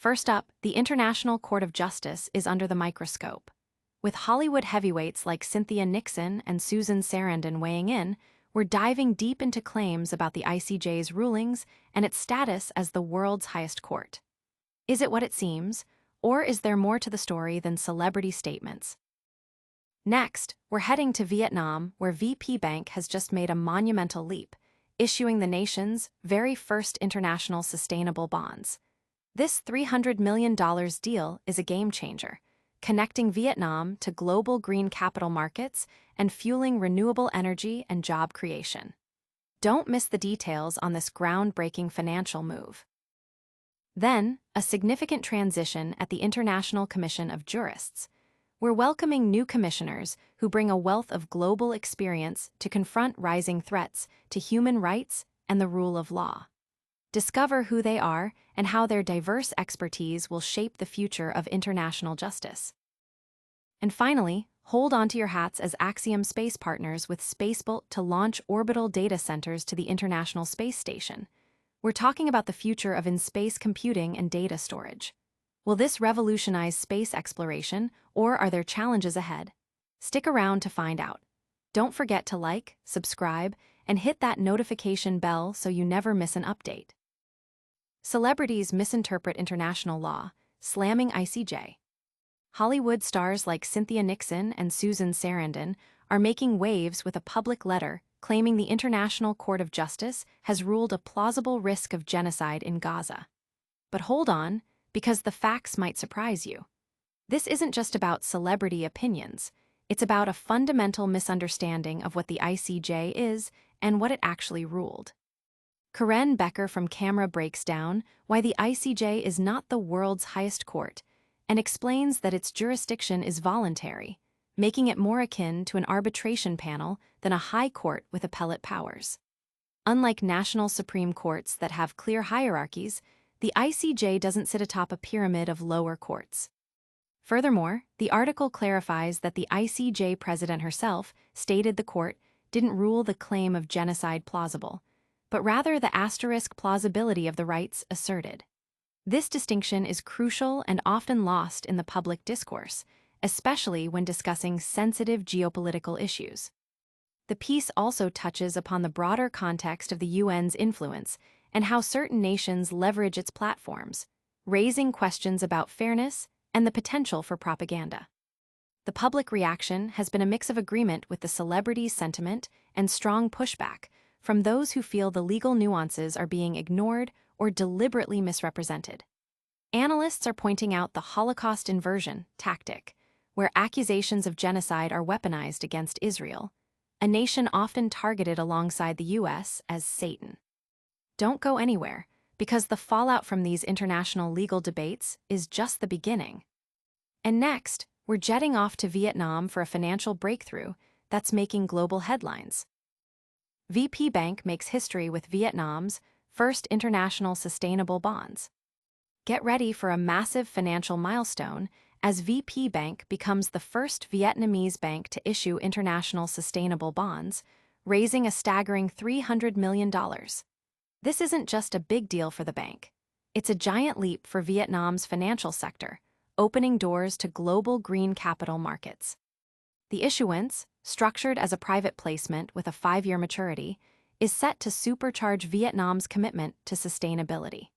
First up, the International Court of Justice is under the microscope. With Hollywood heavyweights like Cynthia Nixon and Susan Sarandon weighing in, we're diving deep into claims about the ICJ's rulings and its status as the world's highest court. Is it what it seems, or is there more to the story than celebrity statements? Next, we're heading to Vietnam, where VPBank has just made a monumental leap, issuing the nation's very first international sustainable bonds. This $300 million deal is a game changer, connecting Vietnam to global green capital markets and fueling renewable energy and job creation. Don't miss the details on this groundbreaking financial move. Then, a significant transition at the International Commission of Jurists. We're welcoming new commissioners who bring a wealth of global experience to confront rising threats to human rights and the rule of law. Discover who they are and how their diverse expertise will shape the future of international justice. And finally, hold onto your hats as Axiom Space partners with Spacebolt to launch orbital data centers to the International Space Station. We're talking about the future of in-space computing and data storage. Will this revolutionize space exploration, or are there challenges ahead? Stick around to find out. Don't forget to like, subscribe, and hit that notification bell so you never miss an update. Celebrities misinterpret international law, slamming ICJ. Hollywood stars like Cynthia Nixon and Susan Sarandon are making waves with a public letter claiming the International Court of Justice has ruled a plausible risk of genocide in Gaza. But hold on, because the facts might surprise you. This isn't just about celebrity opinions, it's about a fundamental misunderstanding of what the ICJ is and what it actually ruled. Karen Bekker from CAMERA breaks down why the ICJ is not the world's highest court and explains that its jurisdiction is voluntary, making it more akin to an arbitration panel than a high court with appellate powers. Unlike national supreme courts that have clear hierarchies, the ICJ doesn't sit atop a pyramid of lower courts. Furthermore, the article clarifies that the ICJ president herself stated the court didn't rule the claim of genocide plausible, but rather the asterisk plausibility of the rights asserted. This distinction is crucial and often lost in the public discourse, especially when discussing sensitive geopolitical issues. The piece also touches upon the broader context of the UN's influence and how certain nations leverage its platforms, raising questions about fairness and the potential for propaganda. The public reaction has been a mix of agreement with the celebrities' sentiment and strong pushback from those who feel the legal nuances are being ignored or deliberately misrepresented. Analysts are pointing out the Holocaust inversion tactic, where accusations of genocide are weaponized against Israel, a nation often targeted alongside the US as Satan. Don't go anywhere, because the fallout from these international legal debates is just the beginning. And next, we're jetting off to Vietnam for a financial breakthrough that's making global headlines. VPBank makes history with Vietnam's first international sustainable bonds. Get ready for a massive financial milestone as VPBank becomes the first Vietnamese bank to issue international sustainable bonds, raising a staggering $300 million. This isn't just a big deal for the bank. It's a giant leap for Vietnam's financial sector, opening doors to global green capital markets. The issuance, structured as a private placement with a 5-year maturity, is set to supercharge Vietnam's commitment to sustainability.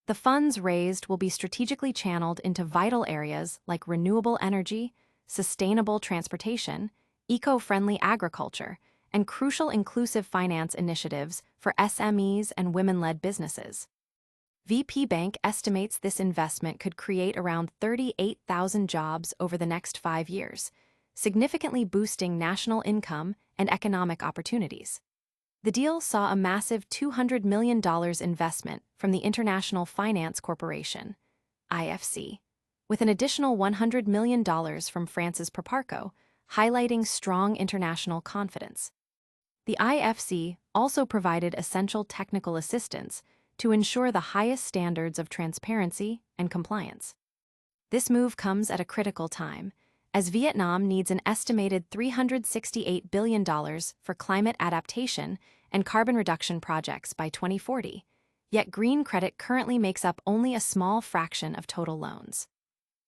The funds raised will be strategically channeled into vital areas like renewable energy, sustainable transportation, eco-friendly agriculture, and crucial inclusive finance initiatives for SMEs and women-led businesses. VPBank estimates this investment could create around 38,000 jobs over the next 5 years, significantly boosting national income and economic opportunities. The deal saw a massive $200 million investment from the International Finance Corporation, IFC, with an additional $100 million from France's Proparco, highlighting strong international confidence. The IFC also provided essential technical assistance to ensure the highest standards of transparency and compliance. This move comes at a critical time, as Vietnam needs an estimated $368 billion for climate adaptation and carbon reduction projects by 2040, yet green credit currently makes up only a small fraction of total loans.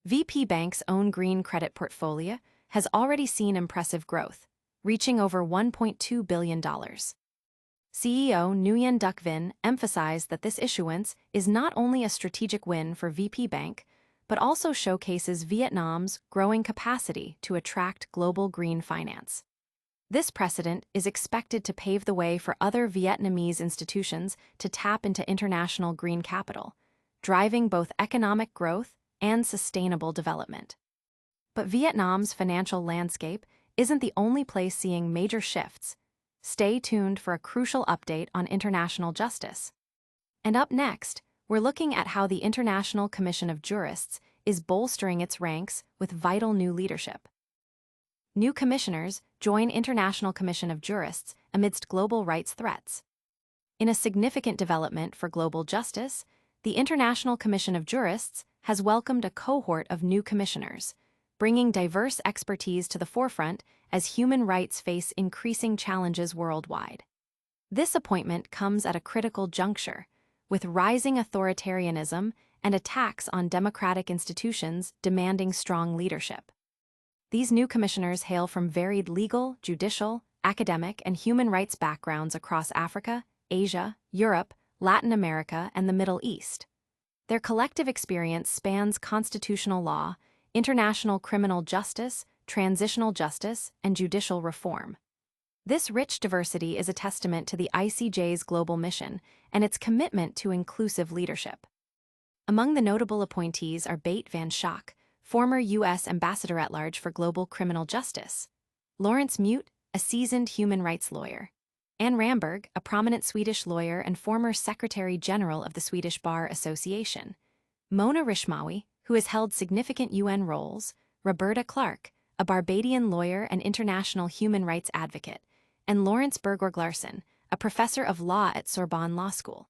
VPBank's own green credit portfolio has already seen impressive growth, reaching over $1.2 billion. CEO Nguyen Duc Vinh emphasized that this issuance is not only a strategic win for VPBank, but also showcases Vietnam's growing capacity to attract global green finance. This precedent is expected to pave the way for other Vietnamese institutions to tap into international green capital, driving both economic growth and sustainable development. But Vietnam's financial landscape isn't the only place seeing major shifts. Stay tuned for a crucial update on international justice. And up next, we're looking at how the International Commission of Jurists is bolstering its ranks with vital new leadership. New commissioners join International Commission of Jurists amidst global rights threats. In a significant development for global justice, the International Commission of Jurists has welcomed a cohort of new commissioners, bringing diverse expertise to the forefront as human rights face increasing challenges worldwide. This appointment comes at a critical juncture, with rising authoritarianism and attacks on democratic institutions demanding strong leadership. These new commissioners hail from varied legal, judicial, academic, and human rights backgrounds across Africa, Asia, Europe, Latin America, and the Middle East. Their collective experience spans constitutional law, international criminal justice, transitional justice, and judicial reform. This rich diversity is a testament to the ICJ's global mission and its commitment to inclusive leadership. Among the notable appointees are Bate Van Schaak, former U.S. Ambassador-at-Large for Global Criminal Justice; Lawrence Mute, a seasoned human rights lawyer; Anne Ramberg, a prominent Swedish lawyer and former Secretary General of the Swedish Bar Association; Mona Rishmawi, who has held significant UN roles; Roberta Clark, a Barbadian lawyer and international human rights advocate; and Lawrence Bergorg-Larsen, a professor of law at Sorbonne Law School.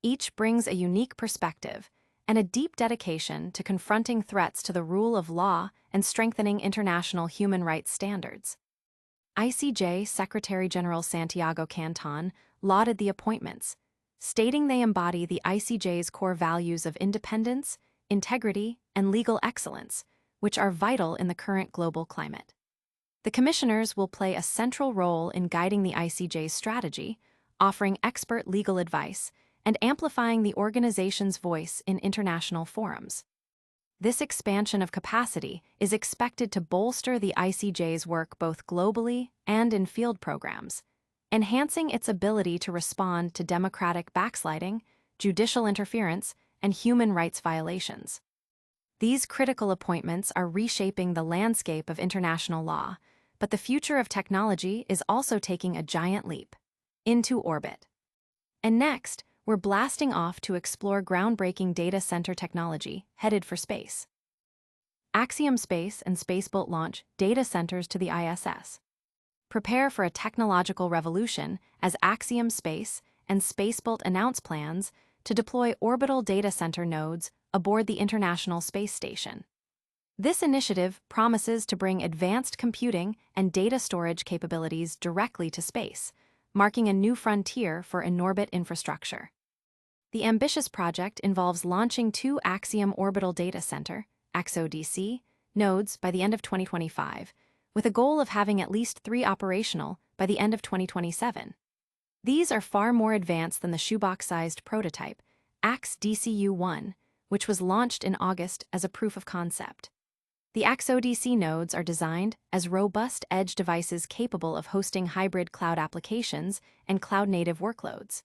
Each brings a unique perspective and a deep dedication to confronting threats to the rule of law and strengthening international human rights standards. ICJ Secretary General Santiago Canton lauded the appointments, stating they embody the ICJ's core values of independence, integrity, and legal excellence, which are vital in the current global climate. The commissioners will play a central role in guiding the ICJ's strategy, offering expert legal advice, and amplifying the organization's voice in international forums. This expansion of capacity is expected to bolster the ICJ's work both globally and in field programs, enhancing its ability to respond to democratic backsliding, judicial interference, and human rights violations. These critical appointments are reshaping the landscape of international law, but the future of technology is also taking a giant leap into orbit. And next, we're blasting off to explore groundbreaking data center technology headed for space. Axiom Space and Spacebolt launch data centers to the ISS. Prepare for a technological revolution as Axiom Space and Spacebolt announce plans to deploy orbital data center nodes aboard the International Space Station. This initiative promises to bring advanced computing and data storage capabilities directly to space, marking a new frontier for in-orbit infrastructure. The ambitious project involves launching 2 Axiom Orbital Data Center (AXO-DC) nodes by the end of 2025, with a goal of having at least 3 operational by the end of 2027. These are far more advanced than the shoebox-sized prototype, AX-DCU-1, which was launched in August as a proof of concept. The AXO-DC nodes are designed as robust edge devices capable of hosting hybrid cloud applications and cloud-native workloads.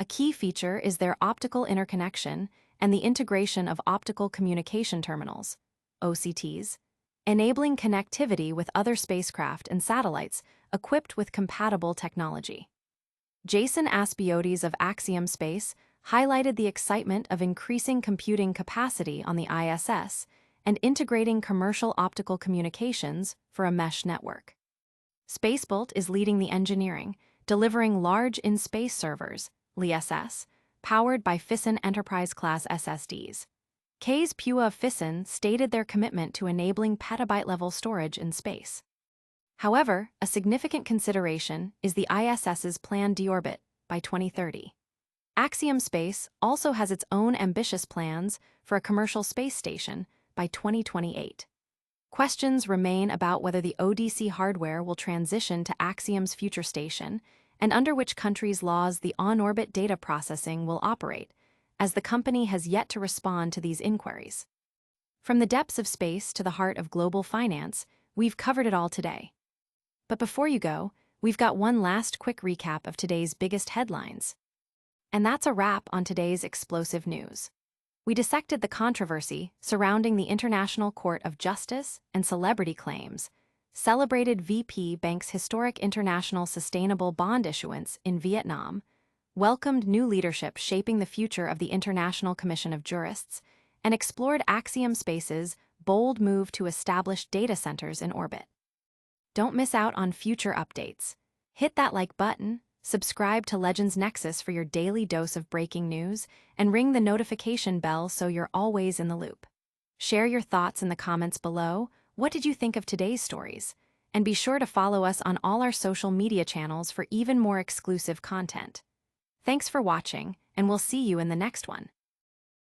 A key feature is their optical interconnection and the integration of optical communication terminals, OCTs, enabling connectivity with other spacecraft and satellites equipped with compatible technology. Jason Aspiotes of Axiom Space highlighted the excitement of increasing computing capacity on the ISS and integrating commercial optical communications for a mesh network. Spacebolt is leading the engineering, delivering large in-space servers, LISS, powered by Fission Enterprise-class SSDs. Case Pua of Fission stated their commitment to enabling petabyte-level storage in space. However, a significant consideration is the ISS's planned deorbit by 2030. Axiom Space also has its own ambitious plans for a commercial space station by 2028. Questions remain about whether the ODC hardware will transition to Axiom's future station and under which countries' laws the on-orbit data processing will operate, as the company has yet to respond to these inquiries. From the depths of space to the heart of global finance, we've covered it all today. But before you go, we've got one last quick recap of today's biggest headlines. And that's a wrap on today's explosive news. We dissected the controversy surrounding the International Court of Justice and celebrity claims, celebrated VPBank's historic international sustainable bond issuance in Vietnam, welcomed new leadership shaping the future of the International Commission of Jurists, and explored Axiom Space's bold move to establish data centers in orbit. Don't miss out on future updates. Hit that like button, subscribe to Legends Nexus for your daily dose of breaking news, and ring the notification bell so you're always in the loop. Share your thoughts in the comments below. What did you think of today's stories? And be sure to follow us on all our social media channels for even more exclusive content. Thanks for watching, and we'll see you in the next one.